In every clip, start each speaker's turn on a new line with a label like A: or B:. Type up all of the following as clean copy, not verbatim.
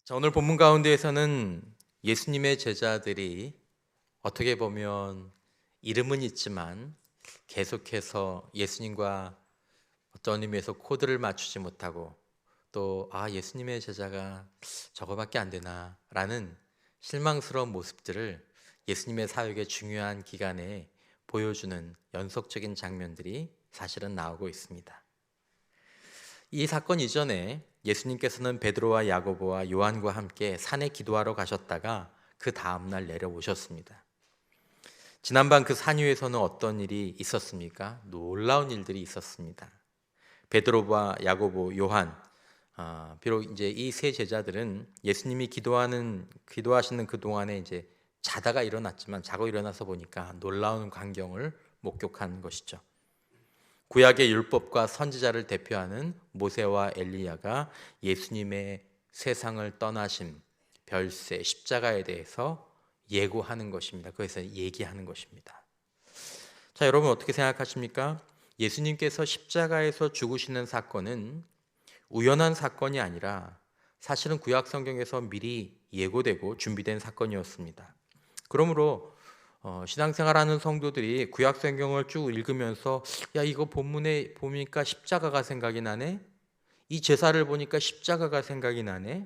A: 자, 오늘 본문 가운데에서는 예수님의 제자들이 어떻게 보면 이름은 있지만 계속해서 예수님과 어떤 의미에서 코드를 맞추지 못하고 또 예수님의 제자가 저거밖에 안 되나 라는 실망스러운 모습들을 예수님의 사역의 중요한 기간에 보여주는 연속적인 장면들이 사실은 나오고 있습니다. 이 사건 이전에 예수님께서는 베드로와 야고보와 요한과 함께 산에 기도하러 가셨다가 그 다음날 내려오셨습니다. 지난밤 그 산 위에서는 어떤 일이 있었습니까? 놀라운 일들이 있었습니다. 베드로와 야고보, 요한, 비록 이제 이 세 제자들은 예수님이 기도하시는 그 동안에 이제 자다가 일어났지만 자고 일어나서 보니까 놀라운 광경을 목격한 것이죠. 구약의 율법과 선지자를 대표하는 모세와 엘리야가 예수님의 세상을 떠나심, 별세, 십자가에 대해서 예고하는 것입니다. 그래서 얘기하는 것입니다. 자, 여러분 어떻게 생각하십니까? 예수님께서 십자가에서 죽으시는 사건은 우연한 사건이 아니라 사실은 구약 성경에서 미리 예고되고 준비된 사건이었습니다. 그러므로 신앙생활하는 성도들이 구약 성경을 쭉 읽으면서 이거 본문에 보니까 십자가가 생각이 나네. 이 제사를 보니까 십자가가 생각이 나네.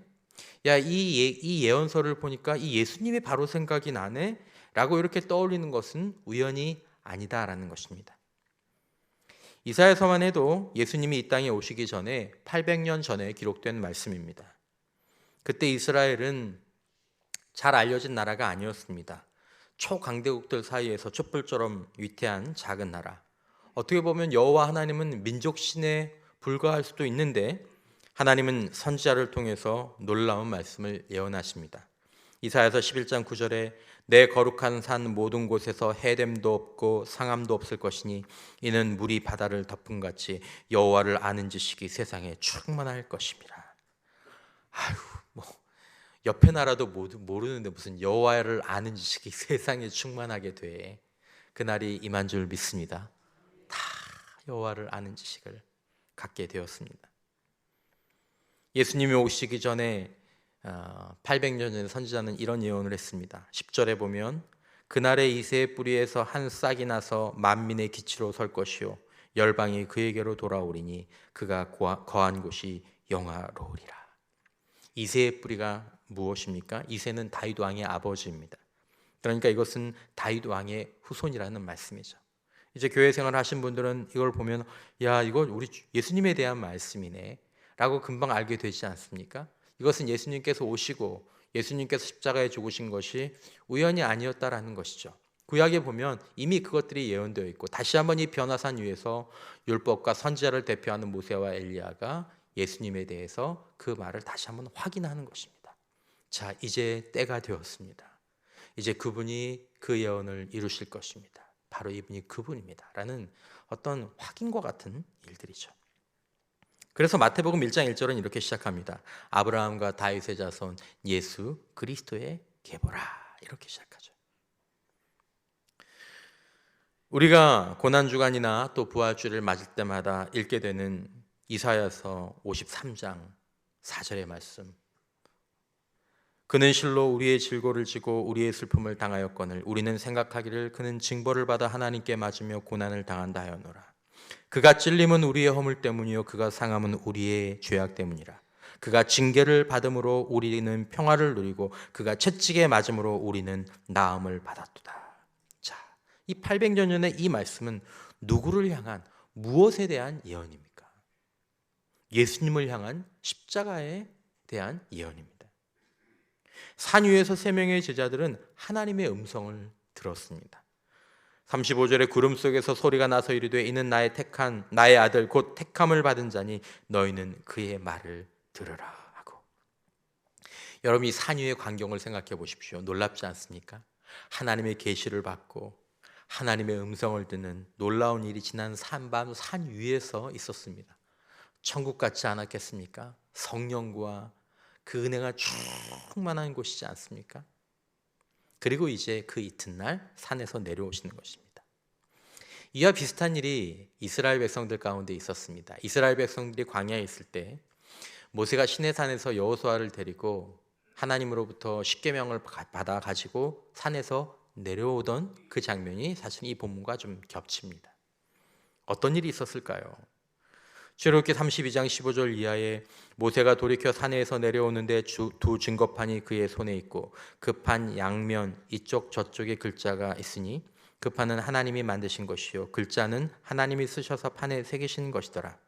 A: 이 예언서를 보니까 이 예수님이 바로 생각이 나네. 라고 이렇게 떠올리는 것은 우연이 아니다라는 것입니다. 이사야서만 해도 예수님이 이 땅에 오시기 전에 800년 전에 기록된 말씀입니다. 그때 이스라엘은 잘 알려진 나라가 아니었습니다. 초강대국들 사이에서 촛불처럼 위태한 작은 나라. 어떻게 보면 여호와 하나님은 민족신에 불과할 수도 있는데 하나님은 선지자를 통해서 놀라운 말씀을 예언하십니다. 이사야서 11장 9절에 내 거룩한 산 모든 곳에서 해됨도 없고 상함도 없을 것이니 이는 물이 바다를 덮은 같이 여호와를 아는 지식이 세상에 충만할 것입니다. 아유, 뭐 옆에 나라도 모르는데 무슨 여호와를 아는 지식이 세상에 충만하게 돼. 그날이 임한 줄 믿습니다. 다 여호와를 아는 지식을 갖게 되었습니다. 예수님이 오시기 전에 800년 전에 선지자는 이런 예언을 했습니다. 10절에 보면 그날에 이새의 뿌리에서 한 싹이 나서 만민의 기치로 설 것이요 열방이 그에게로 돌아오리니 그가 거한 곳이 영화로우리라. 이새의 뿌리가 무엇입니까? 이새는 다윗 왕의 아버지입니다. 그러니까 이것은 다윗 왕의 후손이라는 말씀이죠. 이제 교회 생활 하신 분들은 이걸 보면 이거 우리 예수님에 대한 말씀이네 라고 금방 알게 되지 않습니까? 이것은 예수님께서 오시고 예수님께서 십자가에 죽으신 것이 우연이 아니었다라는 것이죠. 구약에 보면 이미 그것들이 예언되어 있고 다시 한번 이 변화산 위에서 율법과 선지자를 대표하는 모세와 엘리야가 예수님에 대해서 그 말을 다시 한번 확인하는 것입니다. 자, 이제 때가 되었습니다. 이제 그분이 그 예언을 이루실 것입니다. 바로 이분이 그분입니다. 라는 어떤 확인과 같은 일들이죠. 그래서 마태복음 1장 1절은 이렇게 시작합니다. 아브라함과 다윗의 자손 예수 그리스도의 계보라. 이렇게 시작하죠. 우리가 고난주간이나 또 부활주를 맞을 때마다 읽게 되는 이사야서 53장 4절의 말씀. 그는 실로 우리의 질고를 지고 우리의 슬픔을 당하였거늘 우리는 생각하기를 그는 징벌을 받아 하나님께 맞으며 고난을 당한다 하였노라. 그가 찔림은 우리의 허물 때문이요 그가 상함은 우리의 죄악 때문이라. 그가 징계를 받음으로 우리는 평화를 누리고 그가 채찍에 맞음으로 우리는 나음을 받았도다. 자, 이 800년 전의 이 말씀은 누구를 향한 무엇에 대한 예언입니까? 예수님을 향한 십자가에 대한 예언입니다. 산 위에서 세 명의 제자들은 하나님의 음성을 들었습니다. 35절에 구름 속에서 소리가 나서 이르되 이는 나의 아들 곧 택함을 받은 자니 너희는 그의 말을 들으라 하고. 여러분 이 산 위의 광경을 생각해 보십시오. 놀랍지 않습니까? 하나님의 계시를 받고 하나님의 음성을 듣는 놀라운 일이 지난 산밤 산 위에서 있었습니다. 천국 같지 않았겠습니까? 성령과 그 은혜가 충만한 곳이지 않습니까? 그리고 이제 그 이튿날 산에서 내려오시는 것입니다. 이와 비슷한 일이 이스라엘 백성들 가운데 있었습니다. 이스라엘 백성들이 광야에 있을 때 모세가 시내산에서 여호수아를 데리고 하나님으로부터 십계명을 받아 가지고 산에서 내려오던 그 장면이 사실 이 본문과 좀 겹칩니다. 어떤 일이 있었을까요? 출애굽기 32장 15절 이하에 모세가 돌이켜 산에서 내려오는데 두 증거판이 그의 손에 있고 그 판 양면 이쪽 저쪽에 글자가 있으니 그 판은 하나님이 만드신 것이요 글자는 하나님이 쓰셔서 판에 새기신 것이더라.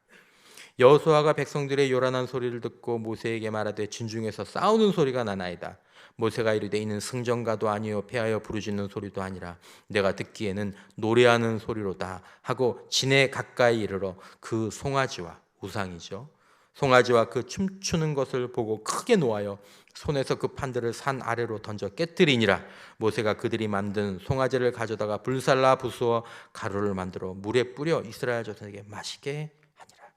A: 여호수아가 백성들의 요란한 소리를 듣고 모세에게 말하되 진중에서 싸우는 소리가 나나이다. 모세가 이르되 이는 승전가도 아니요 패하여 부르짖는 소리도 아니라 내가 듣기에는 노래하는 소리로다 하고 진에 가까이 이르러 그 송아지와 우상이죠. 송아지와 그 춤추는 것을 보고 크게 노하여 손에서 그 판들을 산 아래로 던져 깨뜨리니라. 모세가 그들이 만든 송아지를 가져다가 불살라 부수어 가루를 만들어 물에 뿌려 이스라엘 자손에게 마시게 하니라.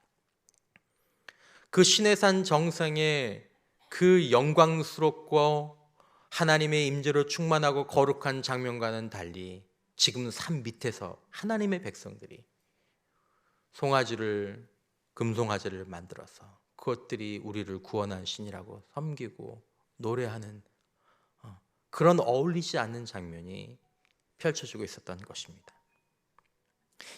A: 그 시내산 정상에 그 영광스럽고 하나님의 임재로 충만하고 거룩한 장면과는 달리 지금 산 밑에서 하나님의 백성들이 송아지를 금송아지를 만들어서 그것들이 우리를 구원한 신이라고 섬기고 노래하는 그런 어울리지 않는 장면이 펼쳐지고 있었던 것입니다.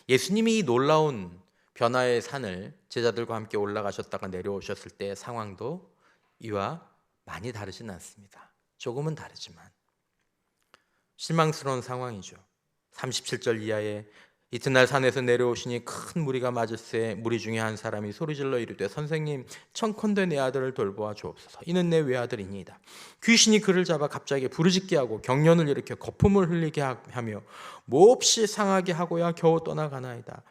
A: 예수님이 이 놀라운 변화의 산을 제자들과 함께 올라가셨다가 내려오셨을 때의 상황도 이와 많이 다르진 않습니다. 조금은 다르지만 실망스러운 상황이죠. 37절 이하에 이튿날 산에서 내려오시니 큰 무리가 맞을새 무리 중에 한 사람이 소리질러 이르되 선생님 청컨대 내 아들을 돌보아 주옵소서. 이는 내 외아들이니이다. 귀신이 그를 잡아 갑자기 부르짖게 하고 경련을 일으켜 거품을 흘리게 하며 몹시 상하게 하고야 겨우 떠나가나이다.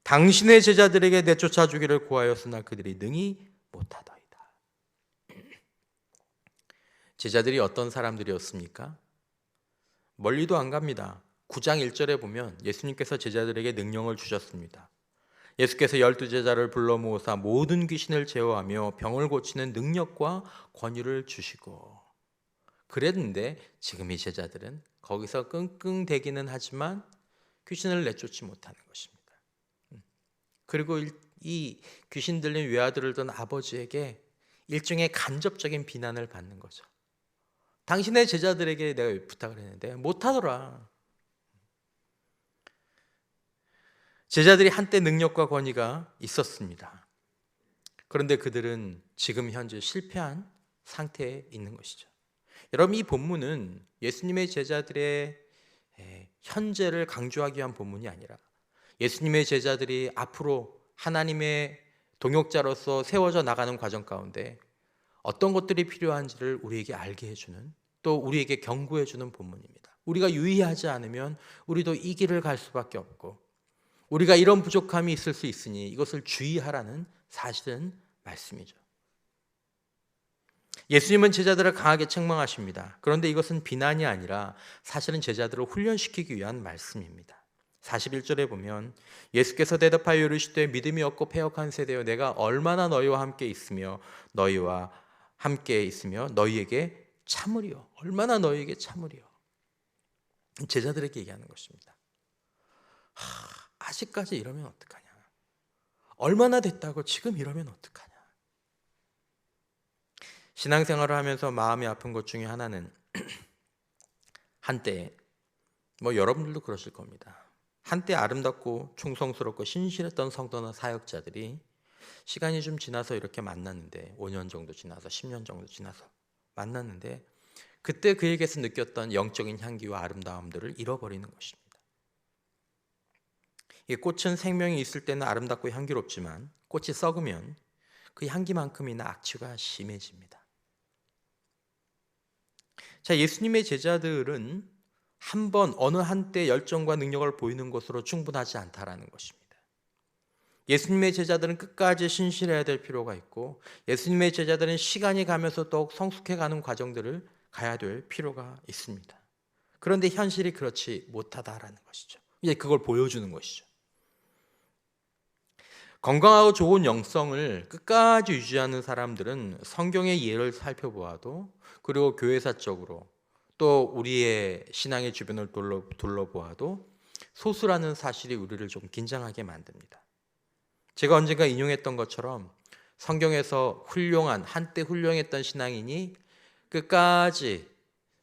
A: 당신의 제자들에게 내쫓아 주기를 구하였으나 그들이 능히 못하더이다. 제자들이 어떤 사람들이었습니까? 멀리도 안 갑니다. 9장 1절에 보면 예수님께서 제자들에게 능력을 주셨습니다. 예수께서 12제자를 불러 모으사 모든 귀신을 제어하며 병을 고치는 능력과 권유를 주시고 그랬는데 지금 이 제자들은 거기서 끙끙대기는 하지만 귀신을 내쫓지 못하는 것입니다. 그리고 이 귀신 들린 외아들을 둔 아버지에게 일종의 간접적인 비난을 받는 거죠. 당신의 제자들에게 내가 부탁을 했는데 못하더라. 제자들이 한때 능력과 권위가 있었습니다. 그런데 그들은 지금 현재 실패한 상태에 있는 것이죠. 여러분, 이 본문은 예수님의 제자들의 현재를 강조하기 위한 본문이 아니라 예수님의 제자들이 앞으로 하나님의 동역자로서 세워져 나가는 과정 가운데 어떤 것들이 필요한지를 우리에게 알게 해주는, 또 우리에게 경고해주는 본문입니다. 우리가 유의하지 않으면 우리도 이 길을 갈 수밖에 없고 우리가 이런 부족함이 있을 수 있으니 이것을 주의하라는 사실은 말씀이죠. 예수님은 제자들을 강하게 책망하십니다. 그런데 이것은 비난이 아니라 사실은 제자들을 훈련시키기 위한 말씀입니다. 41절에 보면 예수께서 대답하여 이르시되 믿음이 없고 패역한 세대여 내가 얼마나 너희와 함께 있으며 너희에게 참으리요. 얼마나 너희에게 참으리요. 제자들에게 얘기하는 것입니다. 아직까지 이러면 어떡하냐. 얼마나 됐다고 지금 이러면 어떡하냐. 신앙생활을 하면서 마음이 아픈 것 중에 하나는 한때 여러분들도 그러실 겁니다. 한때 아름답고 충성스럽고 신실했던 성도나 사역자들이 시간이 좀 지나서 이렇게 만났는데 5년 정도 지나서 10년 정도 지나서 만났는데 그때 그에게서 느꼈던 영적인 향기와 아름다움들을 잃어버리는 것입니다. 이 꽃은 생명이 있을 때는 아름답고 향기롭지만 꽃이 썩으면 그 향기만큼이나 악취가 심해집니다. 자, 예수님의 제자들은 한번 어느 한때 열정과 능력을 보이는 것으로 충분하지 않다라는 것입니다. 예수님의 제자들은 끝까지 신실해야 될 필요가 있고 예수님의 제자들은 시간이 가면서 더욱 성숙해가는 과정들을 가야 될 필요가 있습니다. 그런데 현실이 그렇지 못하다라는 것이죠. 이제 그걸 보여주는 것이죠. 건강하고 좋은 영성을 끝까지 유지하는 사람들은 성경의 예를 살펴보아도 그리고 교회사적으로 또 우리의 신앙의 주변을 둘러보아도 소수라는 사실이 우리를 좀 긴장하게 만듭니다. 제가 언젠가 인용했던 것처럼 성경에서 한때 훌륭했던 신앙인이 끝까지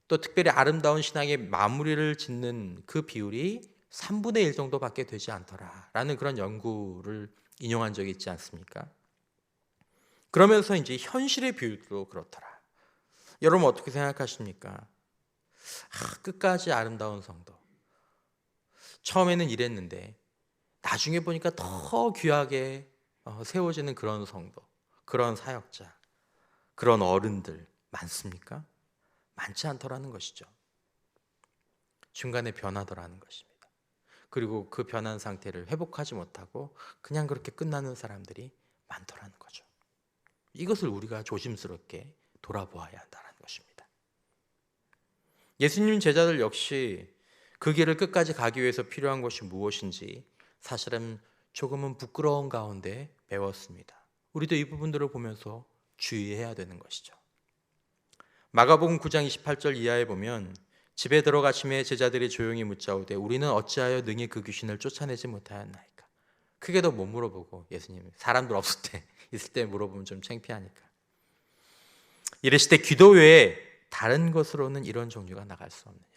A: 또 특별히 아름다운 신앙의 마무리를 짓는 그 비율이 3분의 1 정도밖에 되지 않더라라는 그런 연구를 인용한 적이 있지 않습니까? 그러면서 이제 현실의 비율도 그렇더라. 여러분 어떻게 생각하십니까? 끝까지 아름다운 성도. 처음에는 이랬는데 나중에 보니까 더 귀하게 세워지는 그런 성도, 그런 사역자, 그런 어른들 많습니까? 많지 않더라는 것이죠. 중간에 변하더라는 것입니다. 그리고 그 변한 상태를 회복하지 못하고 그냥 그렇게 끝나는 사람들이 많더라는 거죠. 이것을 우리가 조심스럽게 돌아보아야 한다는 것입니다. 예수님 제자들 역시 그 길을 끝까지 가기 위해서 필요한 것이 무엇인지 사실은 조금은 부끄러운 가운데 배웠습니다. 우리도 이 부분들을 보면서 주의해야 되는 것이죠. 마가복음 9장 28절 이하에 보면 집에 들어가심에 제자들이 조용히 묻자오되 우리는 어찌하여 능히 그 귀신을 쫓아내지 못하였나이까. 크게도 못 물어보고 예수님 사람들 없을 때 있을 때 물어보면 좀 창피하니까 이르시되 기도 외에 다른 것으로는 이런 종류가 나갈 수 없느니라.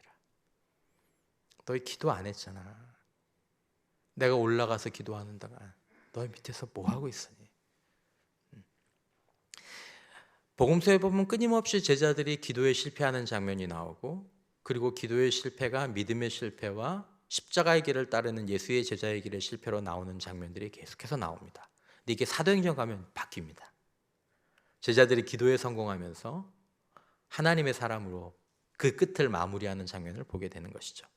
A: 너희 기도 안 했잖아. 내가 올라가서 기도하는 동안 너희 밑에서 뭐 하고 있으니? 복음서에 보면 끊임없이 제자들이 기도에 실패하는 장면이 나오고 그리고 기도의 실패가 믿음의 실패와 십자가의 길을 따르는 예수의 제자의 길의 실패로 나오는 장면들이 계속해서 나옵니다. 근데 이게 사도행전 가면 바뀝니다. 제자들이 기도에 성공하면서 하나님의 사람으로 그 끝을 마무리하는 장면을 보게 되는 것이죠.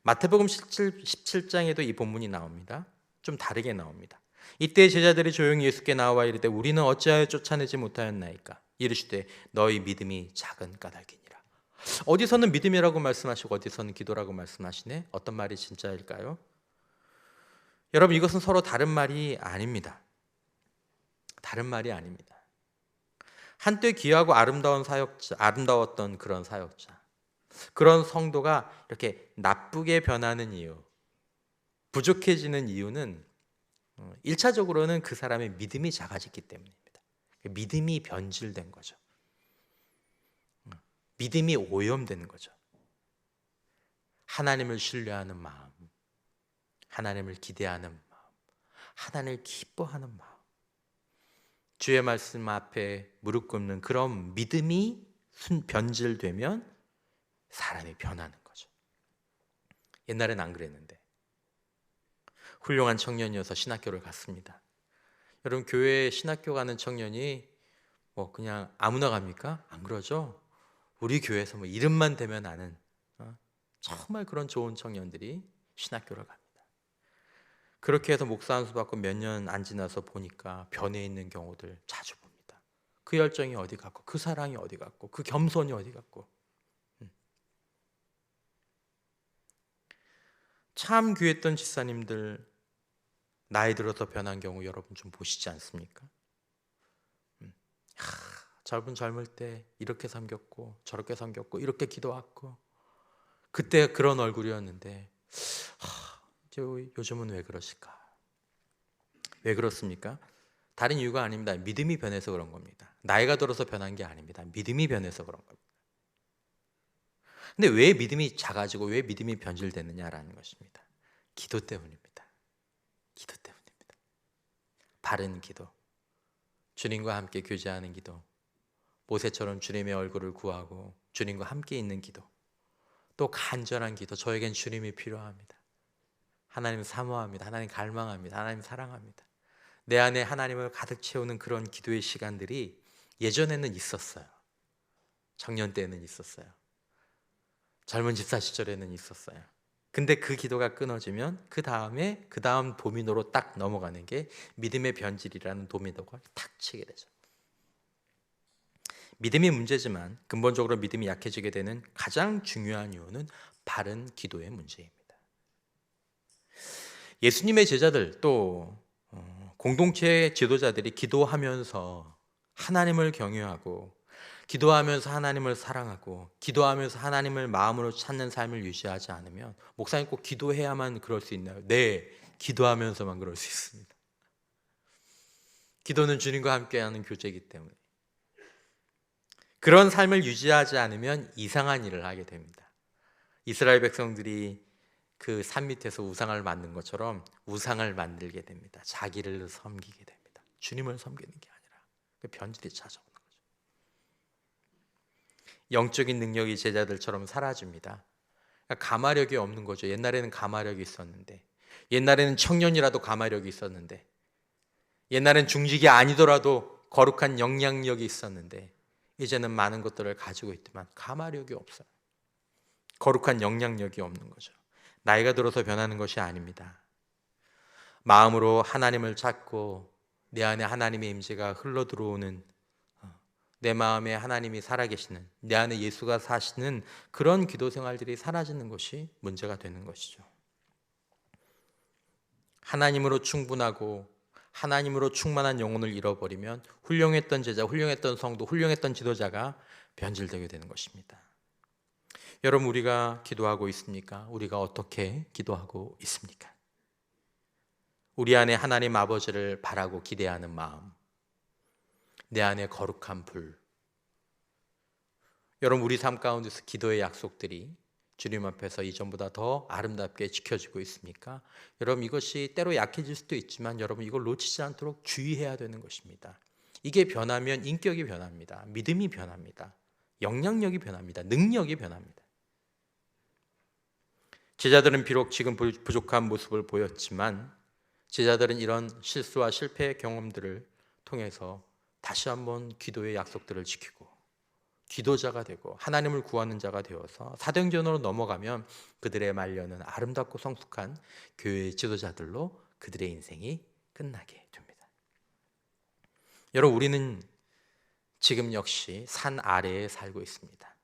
A: 마태복음 17장에도 이 본문이 나옵니다. 좀 다르게 나옵니다. 이때 제자들이 조용히 예수께 나와 이르되 우리는 어찌하여 쫓아내지 못하였나이까. 이르시되 너희 믿음이 작은 까닭이니라. 어디서는 믿음이라고 말씀하시고 어디서는 기도라고 말씀하시네. 어떤 말이 진짜일까요? 여러분 이것은 서로 다른 말이 아닙니다. 다른 말이 아닙니다. 한때 귀하고 아름다웠던 그런 사역자, 그런 성도가 이렇게 나쁘게 변하는 이유, 부족해지는 이유는 1차적으로는 그 사람의 믿음이 작아졌기 때문입니다. 믿음이 변질된 거죠. 믿음이 오염되는 거죠. 하나님을 신뢰하는 마음, 하나님을 기대하는 마음, 하나님을 기뻐하는 마음, 주의 말씀 앞에 무릎 꿇는 그런 믿음이 변질되면 사람이 변하는 거죠. 옛날엔 안 그랬는데 훌륭한 청년이어서 신학교를 갔습니다. 여러분 교회에 신학교 가는 청년이 뭐 그냥 아무나 갑니까? 안 그러죠. 우리 교회에서 뭐 이름만 대면 아는 정말 그런 좋은 청년들이 신학교를 갑니다. 그렇게 해서 목사 안수 받고 몇 년 안 지나서 보니까 변해 있는 경우들 자주 봅니다. 그 열정이 어디 갔고 그 사랑이 어디 갔고 그 겸손이 어디 갔고. 참 귀했던 집사님들 나이 들어서 변한 경우 여러분 좀 보시지 않습니까? 젊을 때 이렇게 섬겼고 저렇게 섬겼고 이렇게 기도했고 그때 그런 얼굴이었는데 요즘은 왜 그러실까? 왜 그렇습니까? 다른 이유가 아닙니다. 믿음이 변해서 그런 겁니다. 나이가 들어서 변한 게 아닙니다. 믿음이 변해서 그런 겁니다. 근데 왜 믿음이 작아지고 왜 믿음이 변질되느냐라는 것입니다. 기도 때문입니다. 기도 때문입니다. 바른 기도, 주님과 함께 교제하는 기도, 모세처럼 주님의 얼굴을 구하고 주님과 함께 있는 기도, 또 간절한 기도. 저에겐 주님이 필요합니다. 하나님 사모합니다. 하나님 갈망합니다. 하나님 사랑합니다. 내 안에 하나님을 가득 채우는 그런 기도의 시간들이 예전에는 있었어요. 청년 때는 있었어요. 젊은 집사 시절에는 있었어요. 근데 그 기도가 끊어지면 그 다음 도미노로 딱 넘어가는 게 믿음의 변질이라는 도미노가 탁 치게 되죠. 믿음이 문제지만 근본적으로 믿음이 약해지게 되는 가장 중요한 이유는 바른 기도의 문제입니다. 예수님의 제자들 또 공동체의 지도자들이 기도하면서 하나님을 경외하고 기도하면서 하나님을 사랑하고 기도하면서 하나님을 마음으로 찾는 삶을 유지하지 않으면 목사님 꼭 기도해야만 그럴 수 있나요? 네, 기도하면서만 그럴 수 있습니다. 기도는 주님과 함께하는 교제이기 때문에 그런 삶을 유지하지 않으면 이상한 일을 하게 됩니다. 이스라엘 백성들이 그 산 밑에서 우상을 만든 것처럼 우상을 만들게 됩니다. 자기를 섬기게 됩니다. 주님을 섬기는 게 아니라 그 변질이 찾아오는 거죠. 영적인 능력이 제자들처럼 사라집니다. 그러니까 가마력이 없는 거죠. 옛날에는 가마력이 있었는데, 옛날에는 청년이라도 가마력이 있었는데, 옛날엔 중직이 아니더라도 거룩한 영향력이 있었는데, 이제는 많은 것들을 가지고 있지만 가마력이 없어요. 거룩한 영향력이 없는 거죠. 나이가 들어서 변하는 것이 아닙니다. 마음으로 하나님을 찾고 내 안에 하나님의 임재가 흘러 들어오는, 내 마음에 하나님이 살아계시는, 내 안에 예수가 사시는 그런 기도 생활들이 사라지는 것이 문제가 되는 것이죠. 하나님으로 충분하고 하나님으로 충만한 영혼을 잃어버리면 훌륭했던 제자, 훌륭했던 성도, 훌륭했던 지도자가 변질되게 되는 것입니다. 여러분, 우리가 기도하고 있습니까? 우리가 어떻게 기도하고 있습니까? 우리 안에 하나님 아버지를 바라고 기대하는 마음, 내 안에 거룩한 불. 여러분, 우리 삶 가운데서 기도의 약속들이 주님 앞에서 이전보다 더 아름답게 지켜지고 있습니까? 여러분, 이것이 때로 약해질 수도 있지만 여러분, 이걸 놓치지 않도록 주의해야 되는 것입니다. 이게 변하면 인격이 변합니다. 믿음이 변합니다. 영향력이 변합니다. 능력이 변합니다. 제자들은 비록 지금 부족한 모습을 보였지만 제자들은 이런 실수와 실패의 경험들을 통해서 다시 한번 기도의 약속들을 지키고 기도자가 되고 하나님을 구하는 자가 되어서 사도행전으로 넘어가면 그들의 말년은 아름답고 성숙한 교회의 지도자들로 그들의 인생이 끝나게 됩니다. 여러분, 우리는 지금 역시 산 아래에 살고 있습니다.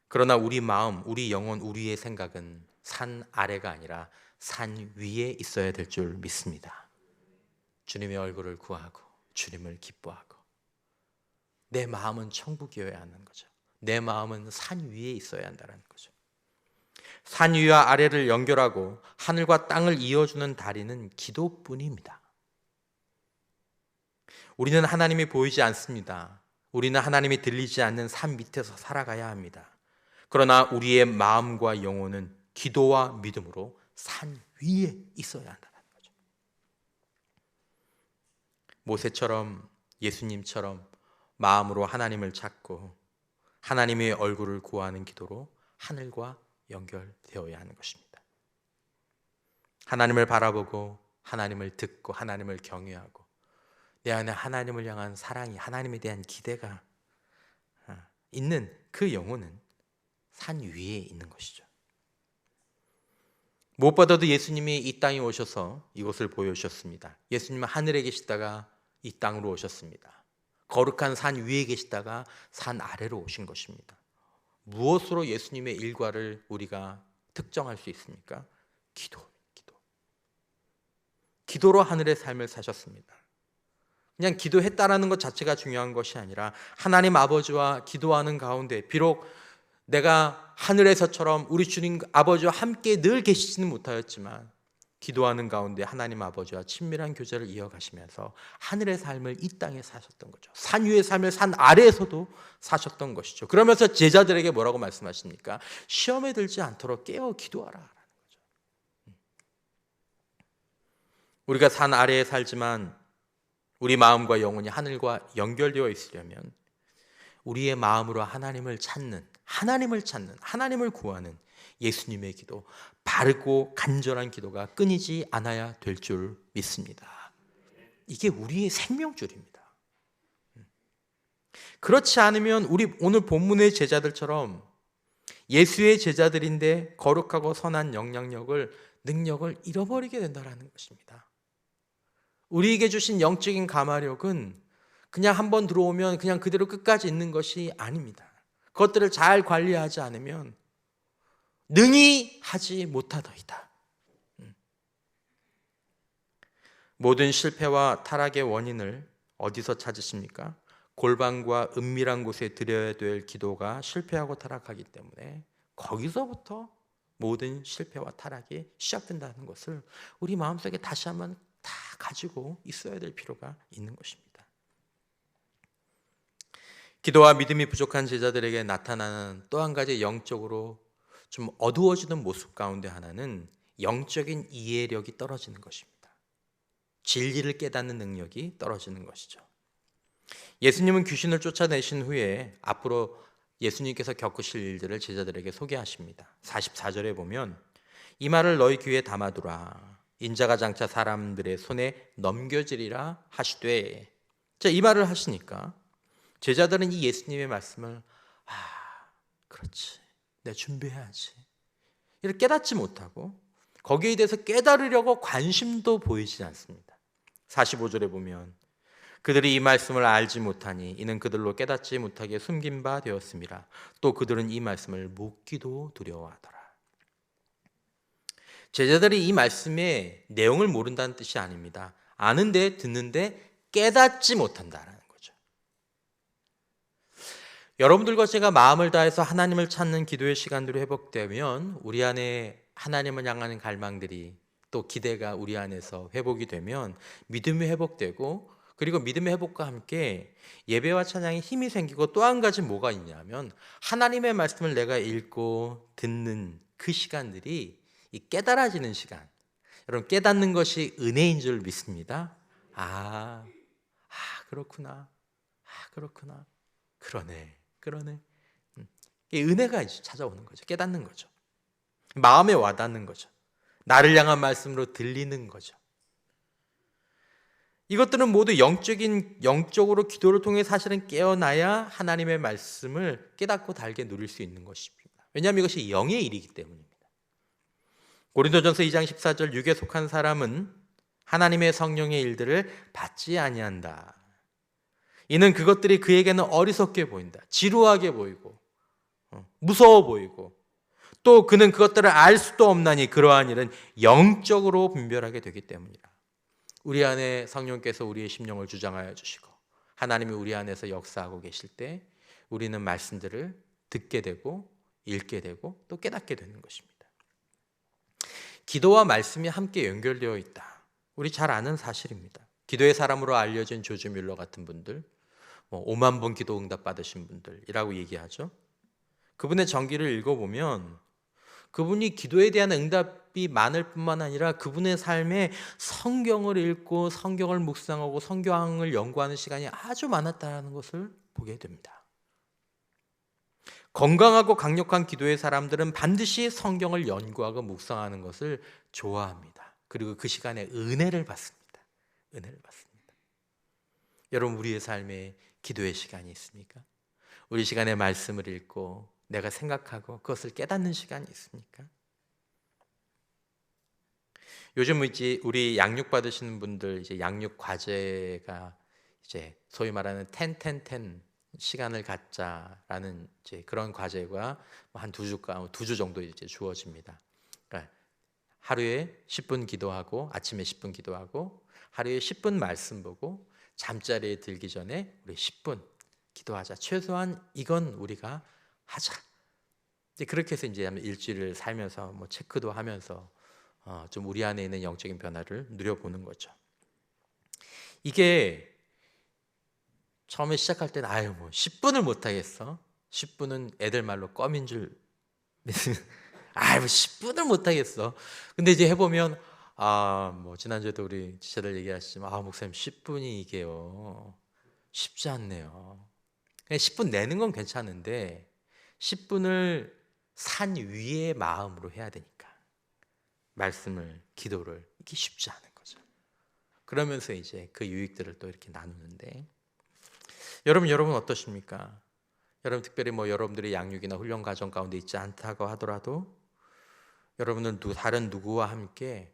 A: 그러나 우리 마음, 우리 영혼, 우리의 생각은 산 아래가 아니라 산 위에 있어야 될 줄 믿습니다. 주님의 얼굴을 구하고 주님을 기뻐하고 내 마음은 천국이어야 하는 거죠. 내 마음은 산 위에 있어야 한다는 거죠. 산 위와 아래를 연결하고 하늘과 땅을 이어주는 다리는 기도뿐입니다. 우리는 하나님이 보이지 않습니다. 우리는 하나님이 들리지 않는 산 밑에서 살아가야 합니다. 그러나 우리의 마음과 영혼은 기도와 믿음으로 산 위에 있어야 한다는 거죠. 모세처럼, 예수님처럼 마음으로 하나님을 찾고 하나님의 얼굴을 구하는 기도로 하늘과 연결되어야 하는 것입니다. 하나님을 바라보고 하나님을 듣고 하나님을 경외하고 내 안에 하나님을 향한 사랑이, 하나님에 대한 기대가 있는 그 영혼은 산 위에 있는 것이죠. 무엇보다도 예수님이 이 땅에 오셔서 이것을 보여주셨습니다. 예수님은 하늘에 계시다가 이 땅으로 오셨습니다. 거룩한 산 위에 계시다가 산 아래로 오신 것입니다. 무엇으로 예수님의 일과를 우리가 특정할 수 있습니까? 기도로 하늘의 삶을 사셨습니다. 그냥 기도했다라는 것 자체가 중요한 것이 아니라 하나님 아버지와 기도하는 가운데 비록 내가 하늘에서처럼 우리 주님 아버지와 함께 늘 계시지는 못하였지만 기도하는 가운데 하나님 아버지와 친밀한 교제를 이어가시면서 하늘의 삶을 이 땅에 사셨던 거죠. 산 위의 삶을 산 아래에서도 사셨던 것이죠. 그러면서 제자들에게 뭐라고 말씀하십니까? 시험에 들지 않도록 깨어 기도하라 라는 거죠. 우리가 산 아래에 살지만 우리 마음과 영혼이 하늘과 연결되어 있으려면 우리의 마음으로 하나님을 찾는, 하나님을 구하는 예수님의 기도, 바르고 간절한 기도가 끊이지 않아야 될 줄 믿습니다. 이게 우리의 생명줄입니다. 그렇지 않으면 우리 오늘 본문의 제자들처럼 예수의 제자들인데 거룩하고 선한 영향력을, 능력을 잃어버리게 된다는 것입니다. 우리에게 주신 영적인 가마력은 그냥 한번 들어오면 그냥 그대로 끝까지 있는 것이 아닙니다. 그것들을 잘 관리하지 않으면 능히 하지 못하더이다. 모든 실패와 타락의 원인을 어디서 찾으십니까? 골방과 은밀한 곳에 드려야 될 기도가 실패하고 타락하기 때문에 거기서부터 모든 실패와 타락이 시작된다는 것을 우리 마음속에 다시 한번 다 가지고 있어야 될 필요가 있는 것입니다. 기도와 믿음이 부족한 제자들에게 나타나는 또 한 가지 영적으로 좀 어두워지는 모습 가운데 하나는 영적인 이해력이 떨어지는 것입니다. 진리를 깨닫는 능력이 떨어지는 것이죠. 예수님은 귀신을 쫓아내신 후에 앞으로 예수님께서 겪으실 일들을 제자들에게 소개하십니다. 44절에 보면 이 말을 너희 귀에 담아두라. 인자가 장차 사람들의 손에 넘겨지리라 하시되. 자, 이 말을 하시니까 제자들은 이 예수님의 말씀을 그렇지, 내가 준비해야지, 이를 깨닫지 못하고 거기에 대해서 깨달으려고 관심도 보이지 않습니다. 45절에 보면 그들이 이 말씀을 알지 못하니 이는 그들로 깨닫지 못하게 숨긴 바 되었습니다. 또 그들은 이 말씀을 묻기도 두려워하더라. 제자들이 이 말씀의 내용을 모른다는 뜻이 아닙니다. 아는데 듣는데 깨닫지 못한다라는 거죠. 여러분들과 제가 마음을 다해서 하나님을 찾는 기도의 시간들이 회복되면 우리 안에 하나님을 향하는 갈망들이 또 기대가 우리 안에서 회복이 되면 믿음이 회복되고, 그리고 믿음의 회복과 함께 예배와 찬양에 힘이 생기고, 또 한 가지 뭐가 있냐면 하나님의 말씀을 내가 읽고 듣는 그 시간들이 이 깨달아지는 시간. 여러분, 깨닫는 것이 은혜인 줄 믿습니다. 그렇구나. 그렇구나. 그러네. 이 은혜가 찾아오는 거죠. 깨닫는 거죠. 마음에 와닿는 거죠. 나를 향한 말씀으로 들리는 거죠. 이것들은 모두 영적으로 기도를 통해 사실은 깨어나야 하나님의 말씀을 깨닫고 달게 누릴 수 있는 것입니다. 왜냐하면 이것이 영의 일이기 때문입니다. 고린도전서 2장 14절, 육에 속한 사람은 하나님의 성령의 일들을 받지 아니한다. 이는 그것들이 그에게는 어리석게 보인다. 지루하게 보이고 무서워 보이고, 또 그는 그것들을 알 수도 없나니 그러한 일은 영적으로 분별하게 되기 때문이라. 우리 안에 성령께서 우리의 심령을 주장하여 주시고 하나님이 우리 안에서 역사하고 계실 때 우리는 말씀들을 듣게 되고 읽게 되고 또 깨닫게 되는 것입니다. 기도와 말씀이 함께 연결되어 있다. 우리 잘 아는 사실입니다. 기도의 사람으로 알려진 조지 뮬러 같은 분들, 5만 번 기도 응답 받으신 분들이라고 얘기하죠. 그분의 전기를 읽어보면 그분이 기도에 대한 응답이 많을 뿐만 아니라 그분의 삶에 성경을 읽고 성경을 묵상하고 성경을 연구하는 시간이 아주 많았다는 것을 보게 됩니다. 건강하고 강력한 기도의 사람들은 반드시 성경을 연구하고 묵상하는 것을 좋아합니다. 그리고 그 시간에 은혜를 받습니다. 여러분, 우리의 삶에 기도의 시간이 있습니까? 우리 시간에 말씀을 읽고 내가 생각하고 그것을 깨닫는 시간이 있습니까? 요즘 우리 양육 받으시는 분들 양육 과제가 소위 말하는 10-10-10 시간을 갖자라는 그런 과제가 한 2주 정도 주어집니다. 그러니까 하루에 10분 기도하고, 아침에 10분 기도하고, 하루에 10분 말씀 보고, 잠자리에 들기 전에 우리 10분 기도하자. 최소한 이건 우리가 하자. 그렇게 해서 일주일을 살면서 체크도 하면서 좀 우리 안에 있는 영적인 변화를 누려보는 거죠. 이게 처음에 시작할 때는 10분을 못 하겠어. 10분은 애들 말로 껌인 줄 믿으면 10분을 못 하겠어. 근데 이제 해보면 지난주에도 우리 지체들 얘기하시지만 목사님 10분이 이게요 쉽지 않네요. 그냥 10분 내는 건 괜찮은데 10분을 산 위의 마음으로 해야 되니까 말씀을, 기도를, 이게 쉽지 않은 거죠. 그러면서 그 유익들을 또 이렇게 나누는데, 여러분 어떠십니까? 여러분 특별히 여러분들이 양육이나 훈련 과정 가운데 있지 않다고 하더라도 여러분은 다른 누구와 함께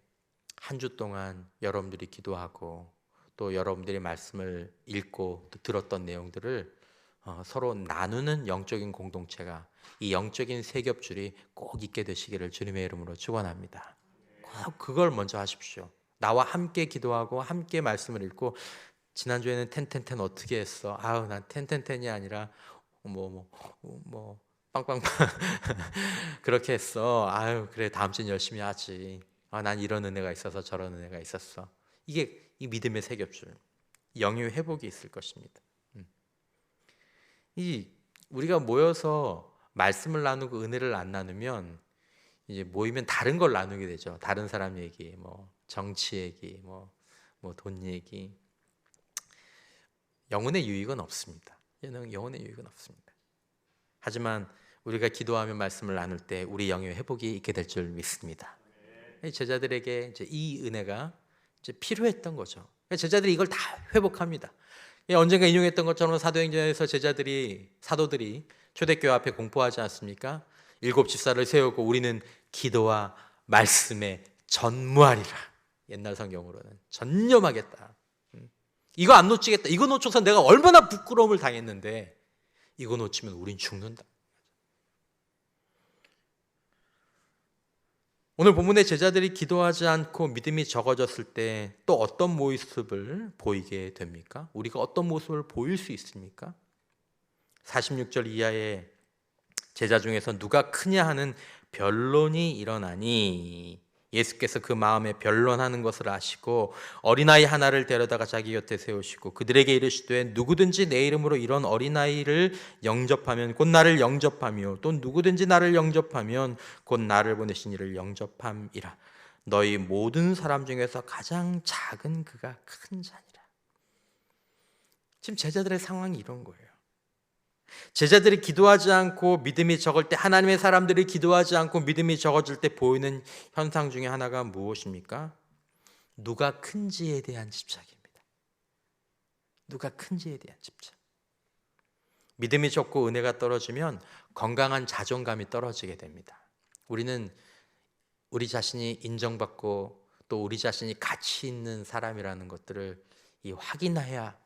A: 한 주 동안 여러분들이 기도하고 또 여러분들이 말씀을 읽고 또 들었던 내용들을 서로 나누는 영적인 공동체가, 이 영적인 세겹줄이 꼭 있게 되시기를 주님의 이름으로 축원합니다. 꼭 그걸 먼저 하십시오. 나와 함께 기도하고 함께 말씀을 읽고, 지난주에는 10-10-10 어떻게 했어? 난 10-10-10이 아니라 빵빵빵 그렇게 했어. 그래, 다음 주는 열심히 하지. 난 이런 은혜가 있어서 저런 은혜가 있었어. 이게 이 믿음의 세겹줄, 영의 회복이 있을 것입니다. 이 우리가 모여서 말씀을 나누고 은혜를 안 나누면 이제 모이면 다른 걸 나누게 되죠. 다른 사람 얘기, 뭐 정치 얘기, 뭐 돈 얘기. 영혼의 유익은 없습니다. 영혼의 유익은 없습니다. 하지만 우리가 기도하며 말씀을 나눌 때 우리 영의 회복이 있게 될 줄 믿습니다. 제자들에게 이제 이 은혜가 이제 필요했던 거죠. 제자들이 이걸 다 회복합니다. 언젠가 인용했던 것처럼 사도행전에서 사도들이 초대교회 앞에 공포하지 않습니까? 7 집사를 세우고 우리는 기도와 말씀에 전무하리라. 옛날 성경으로는 전념하겠다. 이거 안 놓치겠다. 이거 놓쳐서 내가 얼마나 부끄러움을 당했는데 이거 놓치면 우린 죽는다. 오늘 본문의 제자들이 기도하지 않고 믿음이 적어졌을 때 또 어떤 모습을 보이게 됩니까? 우리가 어떤 모습을 보일 수 있습니까? 46절 이하의 제자 중에서 누가 크냐 하는 변론이 일어나니 예수께서 그 마음에 변론하는 것을 아시고 어린아이 하나를 데려다가 자기 곁에 세우시고 그들에게 이르시되 누구든지 내 이름으로 이런 어린아이를 영접하면 곧 나를 영접하며 또 누구든지 나를 영접하면 곧 나를 보내신 이를 영접함이라. 너희 모든 사람 중에서 가장 작은 그가 큰 자니라. 지금 제자들의 상황이 이런 거예요. 제자들이 기도하지 않고 믿음이 적을 때, 하나님의 사람들이 기도하지 않고 믿음이 적어질 때 보이는 현상 중에 하나가 무엇입니까? 누가 큰지에 대한 집착입니다. 누가 큰지에 대한 집착. 믿음이 적고 은혜가 떨어지면 건강한 자존감이 떨어지게 됩니다. 우리는 우리 자신이 인정받고 또 우리 자신이 가치 있는 사람이라는 것들을 확인해야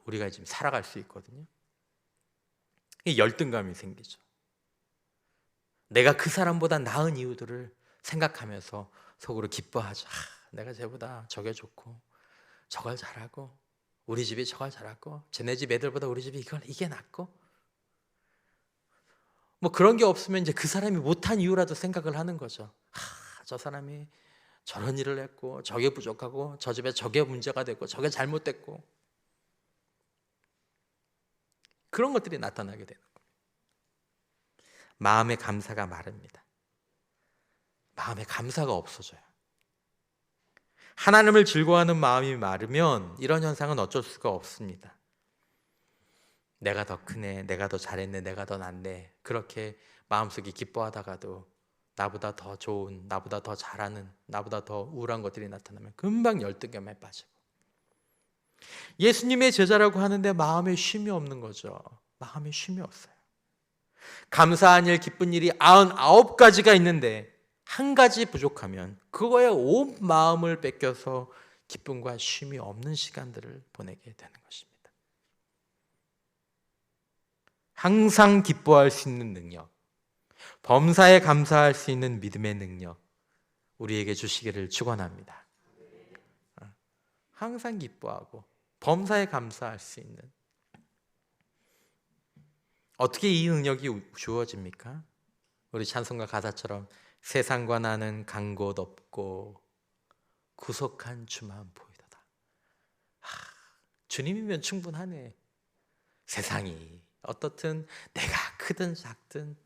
A: 우리가 지금 살아갈 수 있거든요. 열등감이 생기죠. 내가 그 사람보다 나은 이유들을 생각하면서 속으로 기뻐하죠. 내가 쟤보다 저게 좋고 저걸 잘하고 우리 집이 저걸 잘하고 쟤네 집 애들보다 우리 집이 이게 낫고 뭐 그런 게 없으면 이제 그 사람이 못한 이유라도 생각을 하는 거죠. 저 사람이 저런 일을 했고 저게 부족하고 저 집에 저게 문제가 됐고 저게 잘못됐고 그런 것들이 나타나게 되는 거예요. 마음의 감사가 마릅니다. 마음의 감사가 없어져요. 하나님을 즐거워하는 마음이 마르면 이런 현상은 어쩔 수가 없습니다. 내가 더 크네, 내가 더 잘했네, 내가 더 낫네, 그렇게 마음속에 기뻐하다가도 나보다 더 좋은, 나보다 더 잘하는, 나보다 더 우울한 것들이 나타나면 금방 열등감에 빠지고, 예수님의 제자라고 하는데 마음에 쉼이 없는 거죠. 마음에 쉼이 없어요. 감사한 일, 기쁜 일이 99가지가 있는데 한 가지 부족하면 그거에 온 마음을 뺏겨서 기쁨과 쉼이 없는 시간들을 보내게 되는 것입니다. 항상 기뻐할 수 있는 능력, 범사에 감사할 수 있는 믿음의 능력 우리에게 주시기를 축원합니다. 항상 기뻐하고 범사에 감사할 수 있는, 어떻게 이 능력이 주어집니까? 우리 찬송가 가사처럼 세상과 나는 간 곳 없고 구속한 주만 보이도다. 주님이면 충분하네. 세상이 어떻든 내가 크든 작든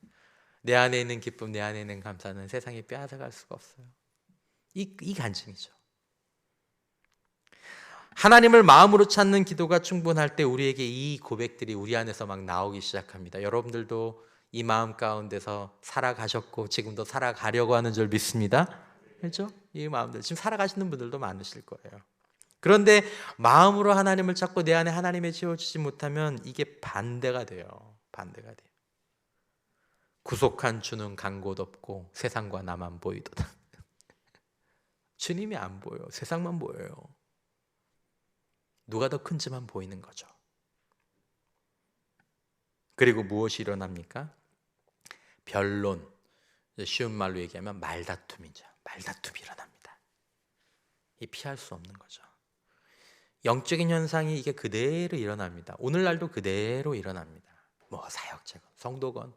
A: 내 안에 있는 기쁨, 내 안에 있는 감사는 세상이 빼앗아갈 수가 없어요. 이 간증이죠. 하나님을 마음으로 찾는 기도가 충분할 때 우리에게 이 고백들이 우리 안에서 막 나오기 시작합니다. 여러분들도 이 마음 가운데서 살아가셨고 지금도 살아가려고 하는 줄 믿습니다. 그렇죠? 이 마음들 지금 살아가시는 분들도 많으실 거예요. 그런데 마음으로 하나님을 찾고 내 안에 하나님의 채워지지 못하면 이게 반대가 돼요. 반대가 돼요. 구속한 주는 간 곳 없고 세상과 나만 보이도다. 주님이 안 보여. 세상만 보여요. 누가 더 큰지만 보이는 거죠. 그리고 무엇이 일어납니까? 변론, 쉬운 말로 얘기하면 말다툼이죠. 말다툼이 일어납니다. 이 피할 수 없는 거죠. 영적인 현상이 이게 그대로 일어납니다. 오늘날도 그대로 일어납니다. 뭐 사역자건 성도건,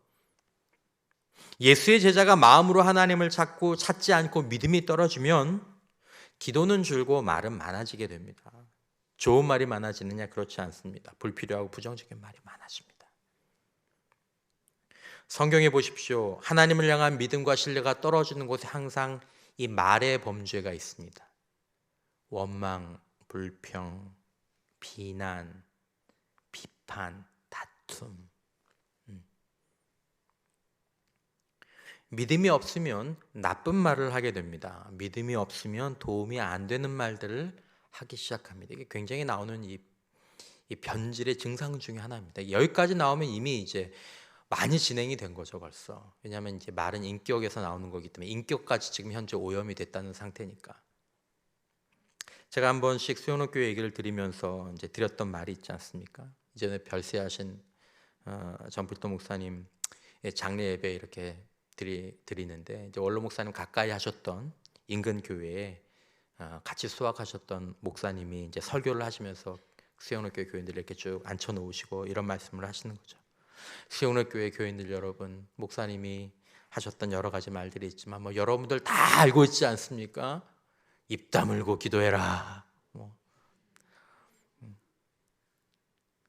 A: 예수의 제자가 마음으로 하나님을 찾지 않고 믿음이 떨어지면 기도는 줄고 말은 많아지게 됩니다. 좋은 말이 많아지느냐? 그렇지 않습니다. 불필요하고 부정적인 말이 많아집니다. 성경에 보십시오. 하나님을 향한 믿음과 신뢰가 떨어지는 곳에 항상 이 말의 범죄가 있습니다. 원망, 불평, 비난, 비판, 다툼. 믿음이 없으면 나쁜 말을 하게 됩니다. 믿음이 없으면 도움이 안 되는 말들을 하기 시작합니다. 이게 굉장히 나오는 이 변질의 증상 중에 하나입니다. 여기까지 나오면 이미 이제 많이 진행이 된 거죠, 벌써. 왜냐하면 이제 말은 인격에서 나오는 거기 때문에 인격까지 지금 현재 오염이 됐다는 상태니까. 제가 한 번씩 수영록교회 얘기를 드리면서 이제 드렸던 말이 있지 않습니까? 이전에 별세하신 전불도 목사님 장례 예배 이렇게 드리는데 이제 원로 목사님 가까이 하셨던 인근 교회에 같이 수학하셨던 목사님이 이제 설교를 하시면서 수영록교회 교인들 이렇게 쭉 앉혀 놓으시고 이런 말씀을 하시는 거죠. 수영록교회 교인들 여러분, 목사님이 하셨던 여러 가지 말들이 있지만 뭐 여러분들 다 알고 있지 않습니까? 입 다물고 기도해라.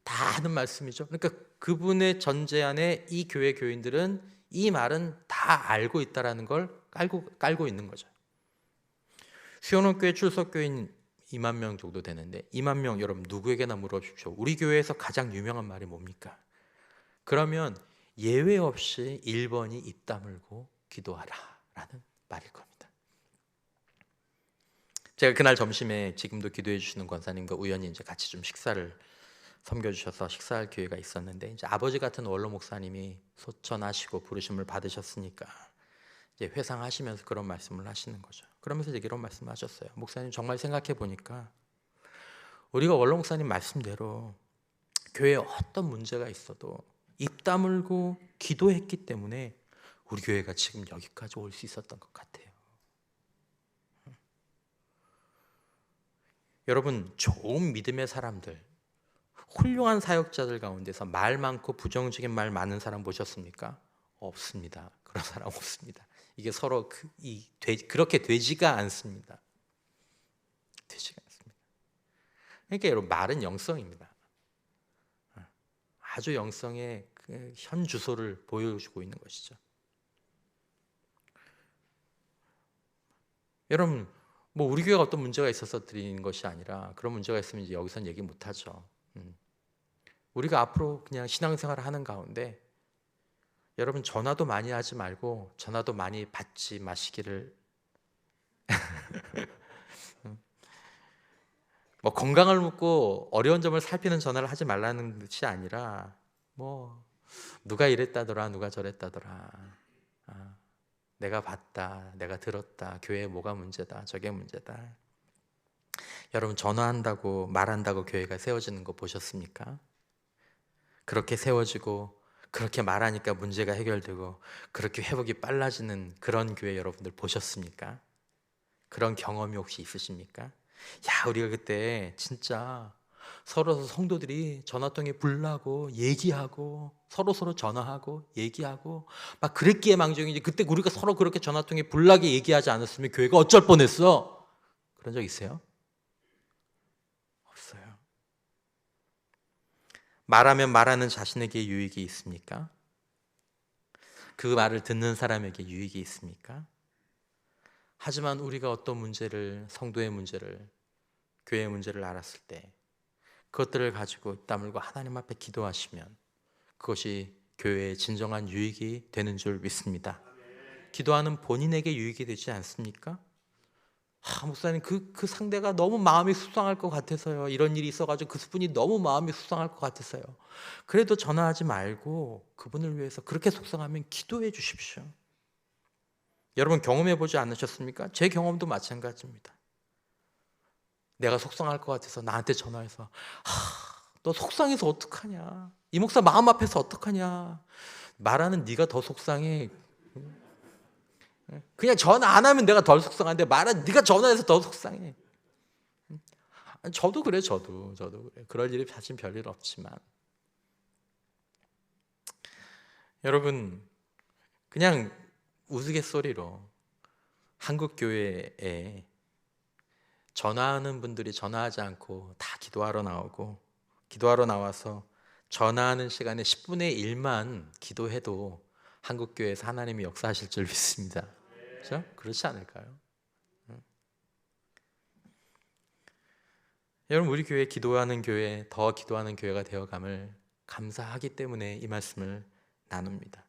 A: 다 하는 말씀이죠. 그러니까 그분의 전제 안에 이 교회 교인들은 이 말은 다 알고 있다라는 걸 깔고 있는 거죠. 수영록교회 출석교인 2만 명 정도 되는데 2만 명 여러분 누구에게나 물어보십시오. 우리 교회에서 가장 유명한 말이 뭡니까? 그러면 예외 없이 1번이 입 다물고 기도하라 라는 말일 겁니다. 제가 그날 점심에 지금도 기도해 주시는 권사님과 우연히 이제 같이 좀 식사를 섬겨주셔서 식사할 기회가 있었는데 이제 아버지 같은 원로 목사님이 소천하시고 부르심을 받으셨으니까 이제 회상하시면서 그런 말씀을 하시는 거죠. 그러면서 이제 이런 말씀을 하셨어요. 목사님 정말 생각해 보니까 우리가 원로 목사님 말씀대로 교회에 어떤 문제가 있어도 입 다물고 기도했기 때문에 우리 교회가 지금 여기까지 올 수 있었던 것 같아요. 여러분 좋은 믿음의 사람들, 훌륭한 사역자들 가운데서 말 많고 부정적인 말 많은 사람 보셨습니까? 없습니다. 그런 사람 없습니다. 이게 서로 그렇게 되지가 않습니다. 되지가 않습니다. 그러니까 여러분 말은 영성입니다. 아주 영성의 그 현 주소를 보여주고 있는 것이죠. 여러분 뭐 우리 교회가 어떤 문제가 있어서 드리는 것이 아니라 그런 문제가 있으면 이제 여기서는 얘기 못하죠. 우리가 앞으로 그냥 신앙생활을 하는 가운데 여러분 전화도 많이 하지 말고 전화도 많이 받지 마시기를 뭐 건강을 묻고 어려운 점을 살피는 전화를 하지 말라는 것이 아니라 뭐 누가 이랬다더라 누가 저랬다더라 내가 봤다 내가 들었다 교회에 뭐가 문제다 저게 문제다. 여러분 전화한다고 말한다고 교회가 세워지는 거 보셨습니까? 그렇게 세워지고 그렇게 말하니까 문제가 해결되고 그렇게 회복이 빨라지는 그런 교회 여러분들 보셨습니까? 그런 경험이 혹시 있으십니까? 야 우리가 그때 진짜 서로 성도들이 전화통에 불나고 얘기하고 서로 전화하고 얘기하고 막 그랬기에 망정이지 그때 우리가 서로 그렇게 전화통에 불나게 얘기하지 않았으면 교회가 어쩔 뻔했어. 그런 적 있어요? 없어요. 말하면 말하는 자신에게 유익이 있습니까? 그 말을 듣는 사람에게 유익이 있습니까? 하지만 우리가 어떤 문제를 성도의 문제를 교회의 문제를 알았을 때 그것들을 가지고 입 다물고 하나님 앞에 기도하시면 그것이 교회의 진정한 유익이 되는 줄 믿습니다. 기도하는 본인에게 유익이 되지 않습니까? 목사님 그 상대가 너무 마음이 속상할 것 같아서요. 이런 일이 있어가지고 그분이 너무 마음이 속상할 것 같아서요. 그래도 전화하지 말고 그분을 위해서 그렇게 속상하면 기도해 주십시오. 여러분 경험해 보지 않으셨습니까? 제 경험도 마찬가지입니다. 내가 속상할 것 같아서 나한테 전화해서 너 속상해서 어떡하냐? 이 목사 마음 앞에서 어떡하냐? 말하는 네가 더 속상해. 그냥 전화 안 하면 내가 덜 속상한데 말은 네가 전화해서 더 속상해. 저도 그래 저도 그래. 그럴 일이 사실 별일 없지만 여러분 그냥 우스갯소리로 한국 교회에 전화하는 분들이 전화하지 않고 다 기도하러 나오고 기도하러 나와서 전화하는 시간에 10분의 1만 기도해도 한국 교회에서 하나님이 역사하실 줄 믿습니다. 그렇죠? 그렇지 않을까요? 여러분, 우리 교회 기도하는 교회, 더 기도하는 교회가 되어감을 감사하기 때문에 이 말씀을 나눕니다.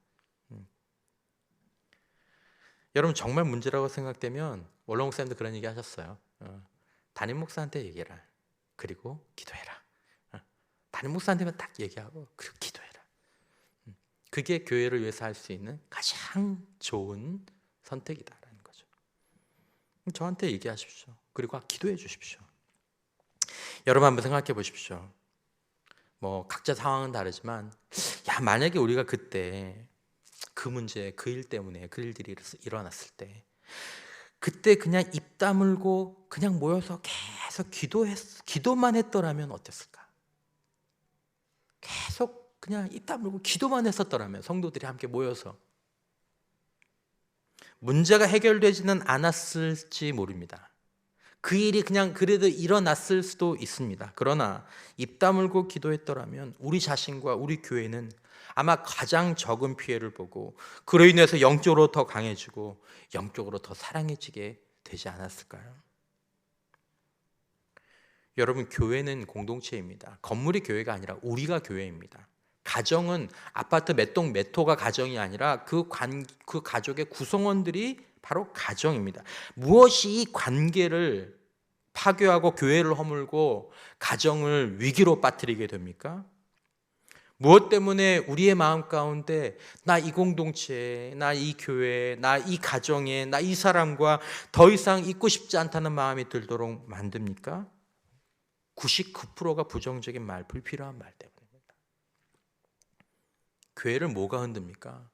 A: 여러분, 정말 문제라고 생각되면 원로 목사님도 그런 얘기 하셨어요. 담임 목사한테 얘기해라. 그리고 기도해라. 담임 목사한테만 딱 얘기하고 그리고 기도해라. 그게 교회를 위해서 할 수 있는 가장 좋은 선택이다라는 거죠. 저한테 얘기하십시오. 그리고 기도해 주십시오. 여러분 한번 생각해 보십시오. 뭐 각자 상황은 다르지만 만약에 우리가 그때 그 문제, 그 일 때문에 그 일들이 일어났을 때 그때 그냥 입 다물고 그냥 모여서 계속 기도만 했더라면 어땠을까? 계속 그냥 입 다물고 기도만 했었더라면, 성도들이 함께 모여서 문제가 해결되지는 않았을지 모릅니다. 그 일이 그냥 그래도 일어났을 수도 있습니다. 그러나 입 다물고 기도했더라면 우리 자신과 우리 교회는 아마 가장 적은 피해를 보고 그로 인해서 영적으로 더 강해지고 영적으로 더 사랑해지게 되지 않았을까요? 여러분, 교회는 공동체입니다. 건물이 교회가 아니라 우리가 교회입니다. 가정은 아파트 몇 동 몇 호가 가정이 아니라 그 가족의 구성원들이 바로 가정입니다. 무엇이 이 관계를 파괴하고 교회를 허물고 가정을 위기로 빠뜨리게 됩니까? 무엇 때문에 우리의 마음 가운데 나 이 공동체에, 나 이 교회에, 나 이 가정에, 나 이 사람과 더 이상 있고 싶지 않다는 마음이 들도록 만듭니까? 99%가 부정적인 말, 불필요한 말 때문입니다. 교회를 뭐가 흔듭니까?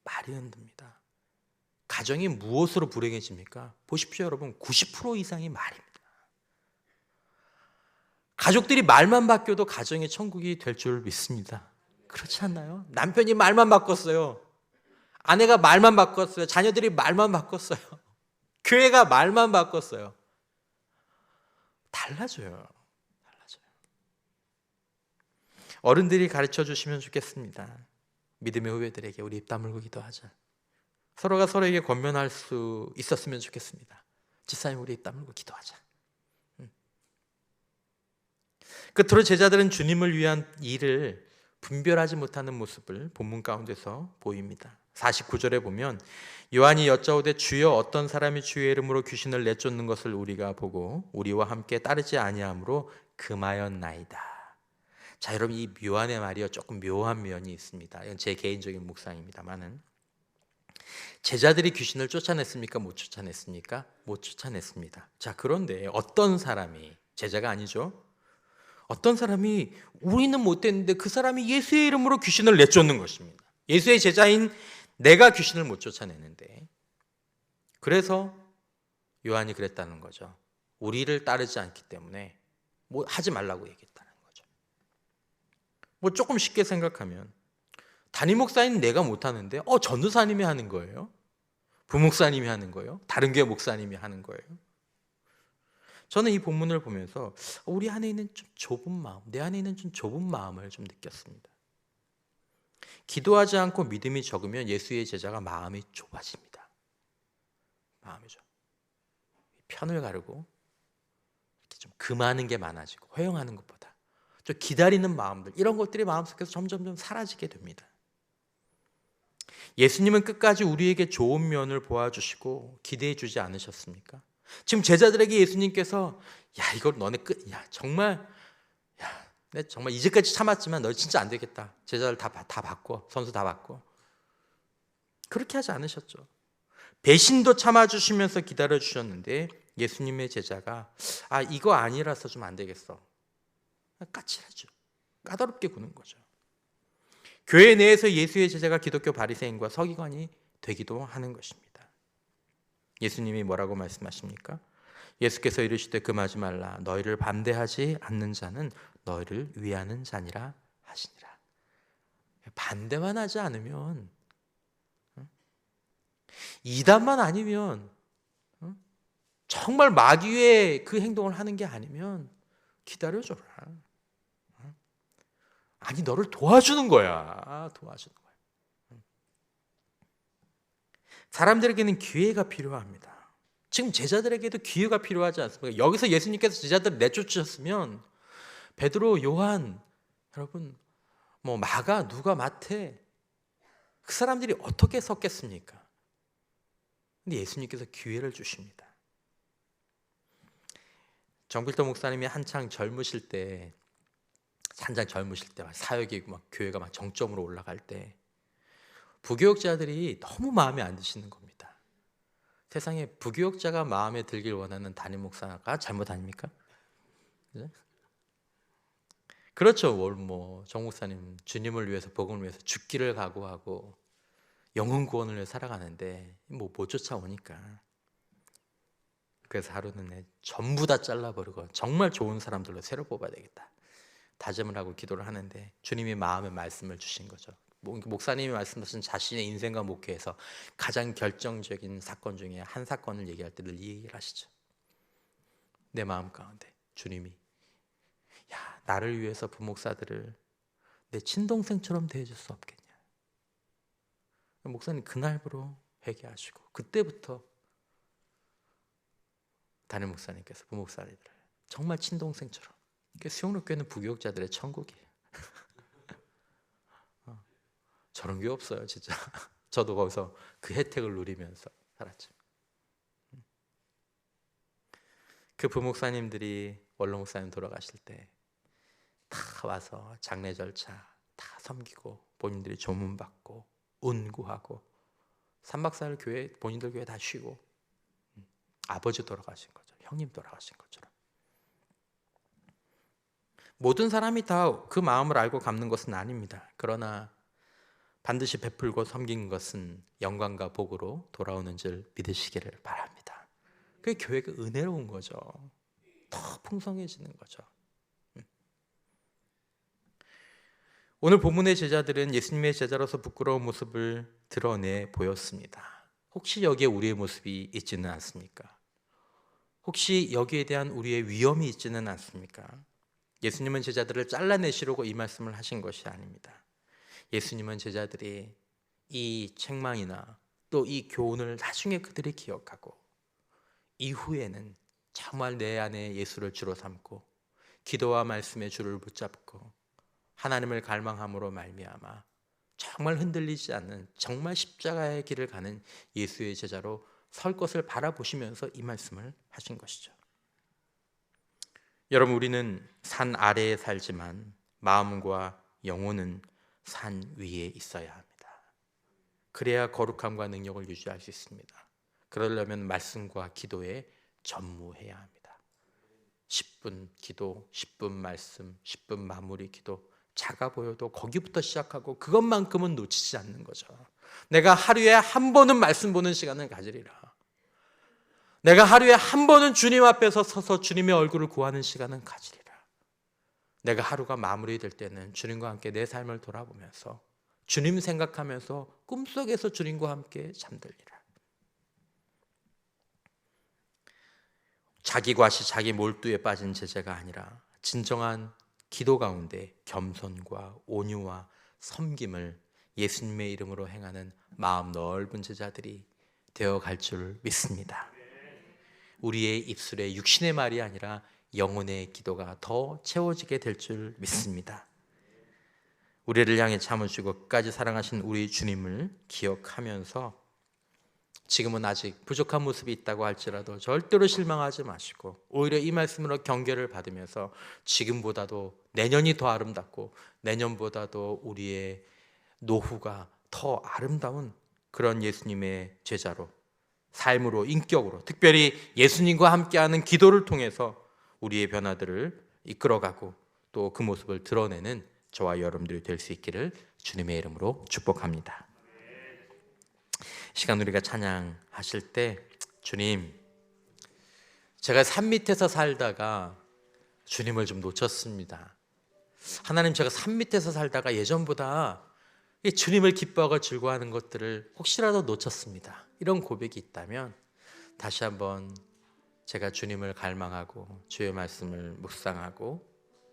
A: 말이 흔듭니다. 가정이 무엇으로 불행해집니까? 보십시오, 여러분. 90% 이상이 말입니다. 가족들이 말만 바뀌어도 가정의 천국이 될 줄 믿습니다. 그렇지 않나요? 남편이 말만 바꿨어요. 아내가 말만 바꿨어요. 자녀들이 말만 바꿨어요. 교회가 말만 바꿨어요. 달라져요. 어른들이 가르쳐 주시면 좋겠습니다. 믿음의 후배들에게 우리 입 다물고 기도하자. 서로가 서로에게 권면할 수 있었으면 좋겠습니다. 집사님, 우리 입 다물고 기도하자. 끝으로 제자들은 주님을 위한 일을 분별하지 못하는 모습을 본문 가운데서 보입니다. 49절에 보면 요한이 여짜오되 주여 어떤 사람이 주의 이름으로 귀신을 내쫓는 것을 우리가 보고 우리와 함께 따르지 아니하므로 금하였나이다. 자, 여러분, 이 요한의 말이요, 조금 묘한 면이 있습니다. 이건 제 개인적인 묵상입니다만은, 제자들이 귀신을 쫓아냈습니까? 못 쫓아냈습니까? 못 쫓아냈습니다. 자, 그런데 어떤 사람이, 제자가 아니죠, 어떤 사람이 우리는 못했는데 그 사람이 예수의 이름으로 귀신을 내쫓는 것입니다. 예수의 제자인 내가 귀신을 못 쫓아내는데, 그래서 요한이 그랬다는 거죠. 우리를 따르지 않기 때문에 뭐 하지 말라고 얘기했다는 거죠. 뭐 조금 쉽게 생각하면 담임 목사인 내가 못하는데 전도사님이 하는 거예요? 부목사님이 하는 거예요? 다른 교회 목사님이 하는 거예요? 저는 이 본문을 보면서 우리 안에 있는 좀 좁은 마음, 내 안에 있는 좀 좁은 마음을 좀 느꼈습니다. 기도하지 않고 믿음이 적으면 예수의 제자가 마음이 좁아집니다. 마음이 좁아. 편을 가르고 이렇게 좀 금하는 게 많아지고 허용하는 것보다 좀 기다리는 마음들, 이런 것들이 마음속에서 점점 사라지게 됩니다. 예수님은 끝까지 우리에게 좋은 면을 보아주시고 기대해 주지 않으셨습니까? 지금 제자들에게 예수님께서 이걸 너네 정말 내 정말 이제까지 참았지만 너 진짜 안 되겠다. 제자들 다 바꿔, 선수 다 바꿔. 그렇게 하지 않으셨죠. 배신도 참아주시면서 기다려주셨는데 예수님의 제자가 이거 아니라서 좀 안 되겠어. 까칠하죠. 까다롭게 구는 거죠. 교회 내에서 예수의 제자가 기독교 바리새인과 서기관이 되기도 하는 것입니다. 예수님이 뭐라고 말씀하십니까? 예수께서 이르시되 금하지 말라. 너희를 반대하지 않는 자는 너희를 위하는 자니라 하시니라. 반대만 하지 않으면, 이단만 아니면, 정말 마귀의 그 행동을 하는 게 아니면 기다려줘라. 아니, 너를 도와주는 거야. 도와주는 거야. 사람들에게는 기회가 필요합니다. 지금 제자들에게도 기회가 필요하지 않습니까? 여기서 예수님께서 제자들을 내쫓으셨으면 베드로, 요한, 여러분 뭐 마가, 누가, 마태 그 사람들이 어떻게 섰겠습니까? 근데 예수님께서 기회를 주십니다. 정필도 목사님이 한창 젊으실 때 사역이 막 교회가 막 정점으로 올라갈 때 부교역자들이 너무 마음에 안 드시는 겁니다. 세상에 부교역자가 마음에 들길 원하는 담임 목사가 잘못 아닙니까? 그죠? 그렇죠. 정 목사님 주님을 위해서, 복음을 위해서 죽기를 각오하고 영혼 구원을 위해 살아가는데 못 쫓아오니까. 그래서 하루는 전부 다 잘라버리고 정말 좋은 사람들로 새로 뽑아야 되겠다 다짐을 하고 기도를 하는데 주님이 마음의 말씀을 주신 거죠. 목사님이 말씀하신 자신의 인생과 목회에서 가장 결정적인 사건 중에 한 사건을 얘기할 때 늘 이 얘기를 하시죠. 내 마음 가운데 주님이 나를 위해서 부목사들을 내 친동생처럼 대해줄 수 없겠냐. 목사님 그날부로 회개하시고 그때부터 담임 목사님께서 부목사님들을 정말 친동생처럼. 수영록교회는 부교역자들의 천국이에요. 저런 게 없어요 진짜. 저도 거기서 그 혜택을 누리면서 살았죠. 그 부목사님들이 원로 목사님 돌아가실 때 다 와서 장례 절차 다 섬기고 본인들이 조문받고 운구하고 3박 4일 교회, 본인들 교회 다 쉬고 아버지 돌아가신 거죠. 형님 돌아가신 것처럼. 모든 사람이 다 그 마음을 알고 갚는 것은 아닙니다. 그러나 반드시 베풀고 섬긴 것은 영광과 복으로 돌아오는 줄 믿으시기를 바랍니다. 그게 교회가 은혜로운 거죠. 더 풍성해지는 거죠. 오늘 본문의 제자들은 예수님의 제자로서 부끄러운 모습을 드러내 보였습니다. 혹시 여기에 우리의 모습이 있지는 않습니까? 혹시 여기에 대한 우리의 위험이 있지는 않습니까? 예수님은 제자들을 잘라내시려고 이 말씀을 하신 것이 아닙니다. 예수님은 제자들이 이 책망이나 또 이 교훈을 나중에 그들이 기억하고 이후에는 정말 내 안에 예수를 주로 삼고 기도와 말씀의 주를 붙잡고 하나님을 갈망함으로 말미암아 정말 흔들리지 않는 정말 십자가의 길을 가는 예수의 제자로 설 것을 바라보시면서 이 말씀을 하신 것이죠. 여러분, 우리는 산 아래에 살지만 마음과 영혼은 산 위에 있어야 합니다. 그래야 거룩함과 능력을 유지할 수 있습니다. 그러려면 말씀과 기도에 전무해야 합니다. 10분 기도, 10분 말씀, 10분 마무리 기도, 작아 보여도 거기부터 시작하고 그것만큼은 놓치지 않는 거죠. 내가 하루에 한 번은 말씀 보는 시간을 가지리라. 내가 하루에 한 번은 주님 앞에서 서서 주님의 얼굴을 구하는 시간은 가지리라. 내가 하루가 마무리될 때는 주님과 함께 내 삶을 돌아보면서 주님 생각하면서 꿈속에서 주님과 함께 잠들리라. 자기 과시, 자기 몰두에 빠진 제자가 아니라 진정한 기도 가운데 겸손과 온유와 섬김을 예수님의 이름으로 행하는 마음 넓은 제자들이 되어갈 줄 믿습니다. 우리의 입술에 육신의 말이 아니라 영혼의 기도가 더 채워지게 될 줄 믿습니다. 우리를 향해 참으시고 끝까지 사랑하신 우리 주님을 기억하면서 지금은 아직 부족한 모습이 있다고 할지라도 절대로 실망하지 마시고 오히려 이 말씀으로 경계를 받으면서 지금보다도 내년이 더 아름답고 내년보다도 우리의 노후가 더 아름다운 그런 예수님의 제자로, 삶으로, 인격으로, 특별히 예수님과 함께하는 기도를 통해서 우리의 변화들을 이끌어가고 또 그 모습을 드러내는 저와 여러분들이 될 수 있기를 주님의 이름으로 축복합니다. 시간 우리가 찬양하실 때 주님, 제가 산 밑에서 살다가 주님을 좀 놓쳤습니다. 하나님, 제가 산 밑에서 살다가 예전보다 주님을 기뻐하고 즐거워하는 것들을 혹시라도 놓쳤습니다. 이런 고백이 있다면 다시 한번 제가 주님을 갈망하고 주의 말씀을 묵상하고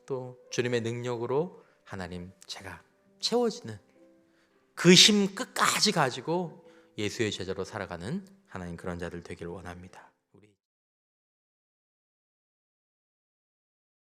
A: 또 주님의 능력으로 하나님 제가 채워지는 그 힘 끝까지 가지고 예수의 제자로 살아가는 하나님 그런 자들 되기를 원합니다.